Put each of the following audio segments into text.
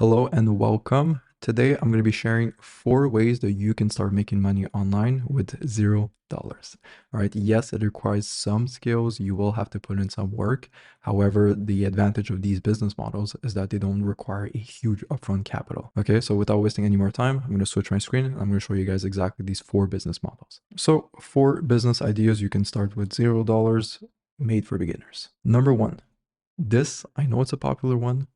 Hello and welcome. Today I'm going to be sharing 4 ways that you can start making money online with $0. All right. Yes, it requires some skills. You will have to put in some work. However, the advantage of these business models is that they don't require a huge upfront capital. Okay. So without wasting any more time, I'm going to switch my screen and I'm going to show you guys exactly these 4 business models. So 4 business ideas you can start with $0 made for beginners. Number one, this, I know it's a popular one.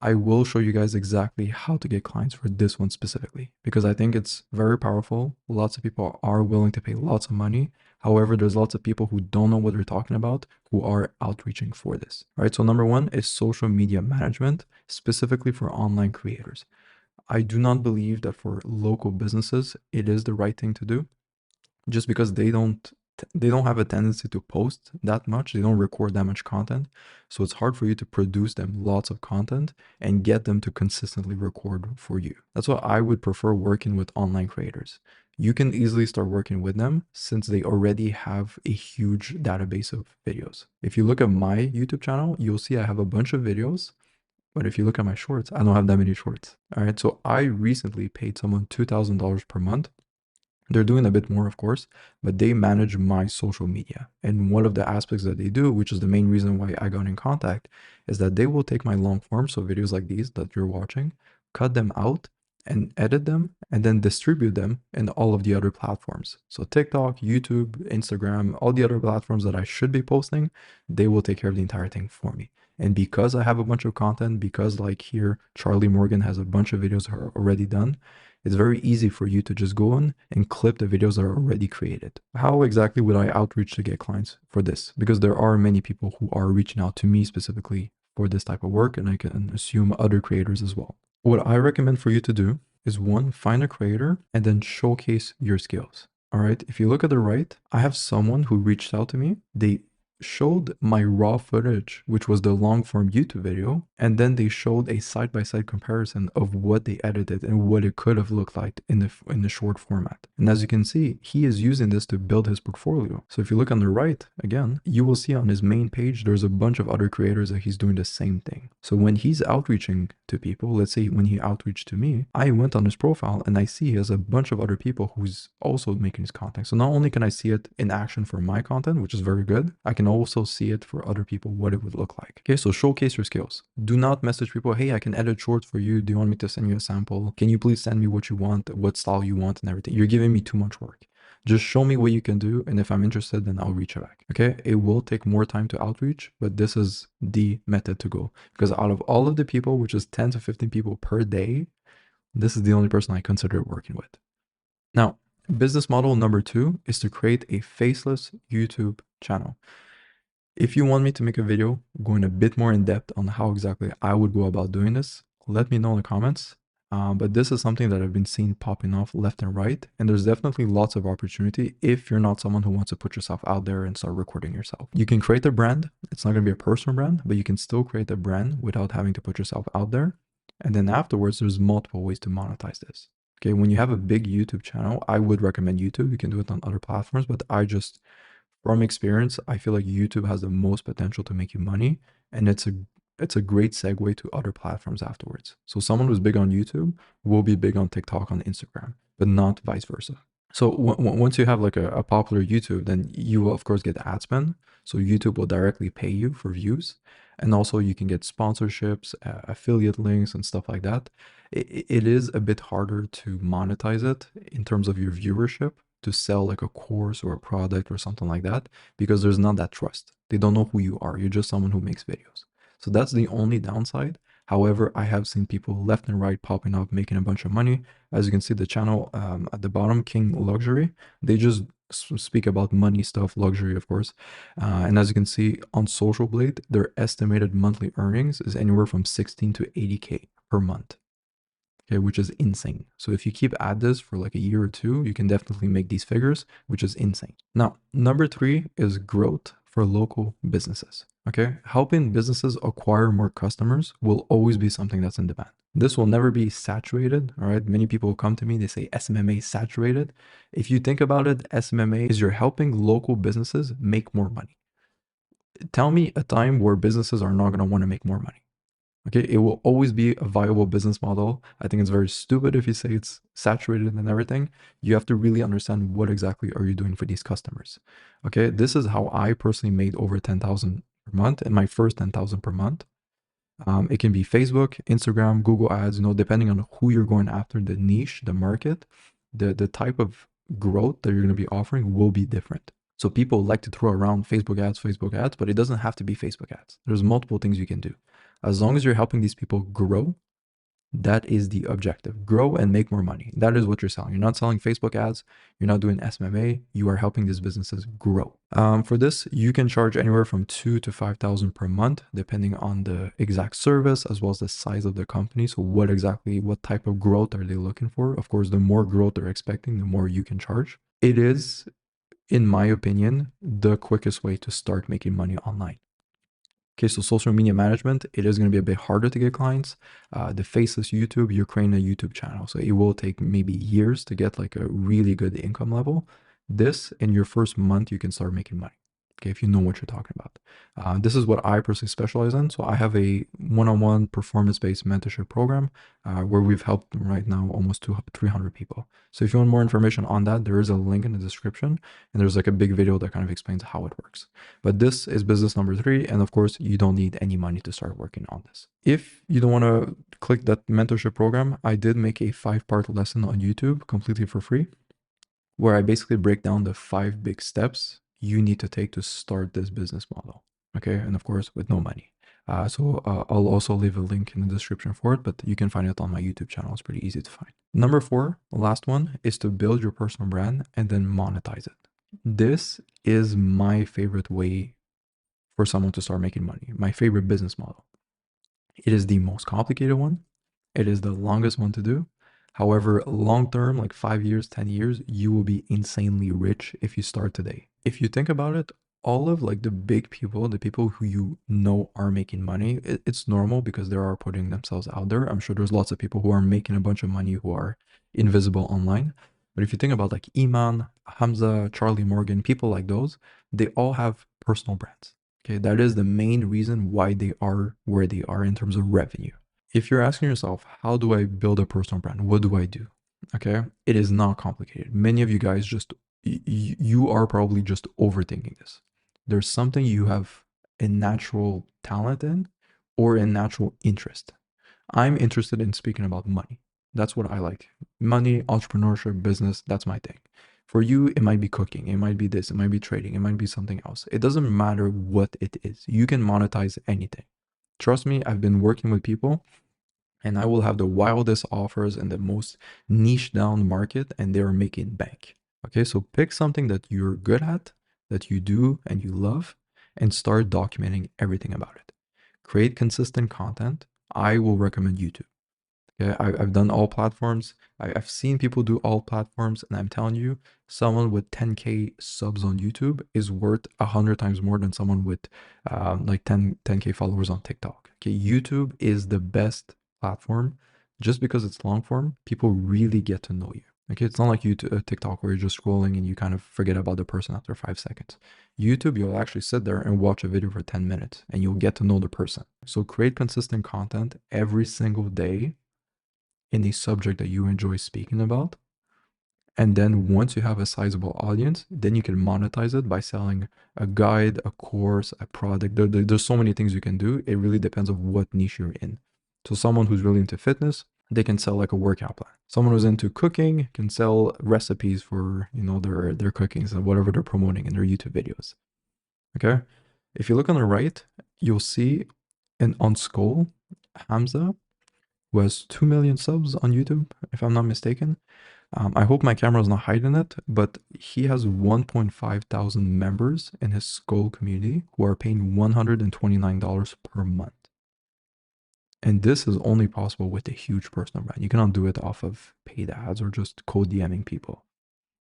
I will show you guys exactly how to get clients for this one specifically because I think it's very powerful. Lots of people are willing to pay lots of money. However, there's lots of people who don't know what they're talking about who are outreaching for this. All right. So number one is social media management, specifically for online creators. I do not believe that for local businesses, it is the right thing to do just because they don't have a tendency to post that much. They don't record that much content. So it's hard for you to produce them lots of content and get them to consistently record for you. That's why I would prefer working with online creators. You can easily start working with them since they already have a huge database of videos. If you look at my YouTube channel, you'll see I have a bunch of videos. But if you look at my shorts, I don't have that many shorts. All right. So I recently paid someone $2,000 per month. They're doing a bit more, of course, but they manage my social media. And one of the aspects that they do, which is the main reason why I got in contact, is that they will take my long form, so videos like these that you're watching, cut them out and edit them and then distribute them in all of the other platforms. So TikTok, YouTube, Instagram, all the other platforms that I should be posting, they will take care of the entire thing for me. And because I have a bunch of content, because like here, Charlie Morgan has a bunch of videos already done, it's very easy for you to just go on and clip the videos that are already created. How exactly would I outreach to get clients for this? Because there are many people who are reaching out to me specifically for this type of work, and I can assume other creators as well. What I recommend for you to do is one, find a creator and then showcase your skills. All right. If you look at the right, I have someone who reached out to me. They showed my raw footage, which was the long form YouTube video, and then they showed a side-by-side comparison of what they edited and what it could have looked like in the short format. And as you can see, he is using this to build his portfolio. So if you look on the right again, you will see on his main page there's a bunch of other creators that he's doing the same thing. So when he's outreaching to people, let's say when he outreached to me, I went on his profile and I see he has a bunch of other people who's also making his content. So not only can I see it in action for my content, which is very good, I can also see it for other people, what it would look like. Okay, so showcase your skills. Do not message people, hey, I can edit shorts for you. Do you want me to send you a sample? Can you please send me what you want, what style you want and everything? You're giving me too much work. Just show me what you can do. And if I'm interested, then I'll reach back. Okay, it will take more time to outreach, but this is the method to go. Because out of all of the people, which is 10 to 15 people per day, this is the only person I consider working with. Now, business model number 2 is to create a faceless YouTube channel. If you want me to make a video going a bit more in depth on how exactly I would go about doing this, let me know in the comments. But this is something that I've been seeing popping off left and right. And there's definitely lots of opportunity if you're not someone who wants to put yourself out there and start recording yourself. You can create a brand. It's not going to be a personal brand, but you can still create a brand without having to put yourself out there. And then afterwards, there's multiple ways to monetize this. Okay, when you have a big YouTube channel, I would recommend YouTube. You can do it on other platforms, but from experience, I feel like YouTube has the most potential to make you money, and it's a great segue to other platforms afterwards. So someone who's big on YouTube will be big on TikTok, on Instagram, but not vice versa. So once you have like a popular YouTube, then you will of course get ad spend. So YouTube will directly pay you for views, and also you can get sponsorships, affiliate links, and stuff like that. It is a bit harder to monetize it in terms of your viewership, to sell like a course or a product or something like that, because there's not that trust. They don't know who you are. You're just someone who makes videos. So that's the only downside. However, I have seen people left and right popping up, making a bunch of money. As you can see, the channel at the bottom, King Luxury, they just speak about money stuff, luxury, of course. And as you can see on Social Blade, their estimated monthly earnings is anywhere from 16 to 80K per month. Okay, which is insane. So if you keep at this for like a year or two, you can definitely make these figures, which is insane. Now, number 3 is growth for local businesses. Okay, helping businesses acquire more customers will always be something that's in demand. This will never be saturated. All right, many people come to me, they say SMMA is saturated. If you think about it, SMMA is you're helping local businesses make more money. Tell me a time where businesses are not going to want to make more money. Okay, it will always be a viable business model. I think it's very stupid if you say it's saturated and everything. You have to really understand what exactly are you doing for these customers. Okay, this is how I personally made over 10,000 per month in my first 10,000 per month. It can be Facebook, Instagram, Google ads, depending on who you're going after, the niche, the market, the type of growth that you're going to be offering will be different. So people like to throw around Facebook ads, but it doesn't have to be Facebook ads. There's multiple things you can do. As long as you're helping these people grow, that is the objective. Grow and make more money. That is what you're selling. You're not selling Facebook ads. You're not doing SMMA. You are helping these businesses grow. For this, you can charge anywhere from 2 to 5,000 per month, depending on the exact service as well as the size of the company. So what type of growth are they looking for? Of course, the more growth they're expecting, the more you can charge. It is, in my opinion, the quickest way to start making money online. Okay, so social media management, it is going to be a bit harder to get clients. The faceless YouTube, you're creating a YouTube channel. So it will take maybe years to get like a really good income level. This, in your first month, you can start making money. Okay, if you know what you're talking about. This is what I personally specialize in. So I have a one-on-one performance-based mentorship program where we've helped right now almost 300 people. So if you want more information on that, there is a link in the description, and there's like a big video that kind of explains how it works. But this is business number 3. And of course, you don't need any money to start working on this. If you don't want to click that mentorship program, I did make a 5-part lesson on YouTube completely for free, where I basically break down the 5 big steps you need to take to start this business model. Okay. And of course, with no money. I'll also leave a link in the description for it, but you can find it on my YouTube channel. It's pretty easy to find. Number 4, the last one, is to build your personal brand and then monetize it. This is my favorite way for someone to start making money. My favorite business model. It is the most complicated one. It is the longest one to do. However, long term, like 5 years, 10 years, you will be insanely rich if you start today. If you think about it, all of like the big people, the people who you know are making money, it's normal because they are putting themselves out there. I'm sure there's lots of people who are making a bunch of money who are invisible online. But if you think about like Iman, Hamza, Charlie Morgan, people like those, they all have personal brands. Okay, that is the main reason why they are where they are in terms of revenue. If you're asking yourself, how do I build a personal brand? What do I do? Okay, it is not complicated. Many of you guys you are probably just overthinking this. There's something you have a natural talent in or a natural interest. I'm interested in speaking about money. That's what I like. Money, entrepreneurship, business, that's my thing. For you, it might be cooking, it might be this, it might be trading, it might be something else. It doesn't matter what it is. You can monetize anything. Trust me, I've been working with people and I will have the wildest offers in the most niche down market and they're making bank. Okay, so pick something that you're good at, that you do and you love, and start documenting everything about it. Create consistent content. I will recommend YouTube. Okay, I've done all platforms. I've seen people do all platforms, and I'm telling you, someone with 10K subs on YouTube is worth 100 times more than someone with like 10K followers on TikTok. Okay, YouTube is the best platform just because it's long form. People really get to know you. Okay, it's not like YouTube, TikTok, where you're just scrolling and you kind of forget about the person after 5 seconds. YouTube, you'll actually sit there and watch a video for 10 minutes and you'll get to know the person. So create consistent content every single day in a subject that you enjoy speaking about. And then once you have a sizable audience, then you can monetize it by selling a guide, a course, a product. There's so many things you can do. It really depends on what niche you're in. So someone who's really into fitness, they can sell like a workout plan. Someone who's into cooking can sell recipes for, their cookings and whatever they're promoting in their YouTube videos. Okay. If you look on the right, you'll see on Skull, Hamza, who has 2 million subs on YouTube, if I'm not mistaken. I hope my camera is not hiding it, but he has 1.5 thousand members in his Skull community who are paying $129 per month. And this is only possible with a huge personal brand. You cannot do it off of paid ads or just cold DMing people.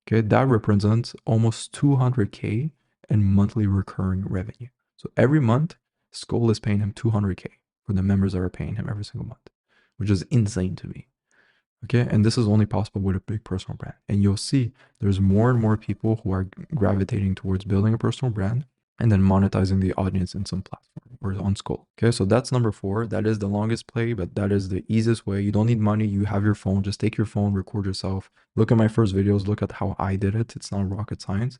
Okay, that represents almost 200K in monthly recurring revenue. So every month, Skull is paying him 200K for the members that are paying him every single month, which is insane to me. Okay, and this is only possible with a big personal brand. And you'll see there's more and more people who are gravitating towards building a personal brand. and then monetizing the audience in some platform or on school. Okay, so that's number 4. That is the longest play, but that is the easiest way. You don't need money. You have your phone. Just take your phone, record yourself. Look at my first videos. Look at how I did it. It's not rocket science.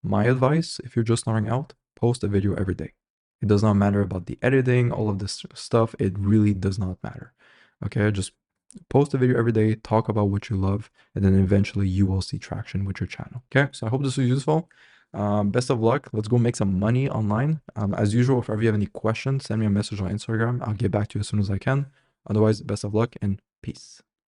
My advice, if you're just starting out, post a video every day. It does not matter about the editing, all of this stuff. It really does not matter. Okay, just post a video every day, talk about what you love, and then eventually you will see traction with your channel. Okay, so I hope this was useful. Best of luck. Let's go make some money online. As usual, if ever you have any questions, send me a message on Instagram. I'll get back to you as soon as I can. Otherwise, best of luck and peace.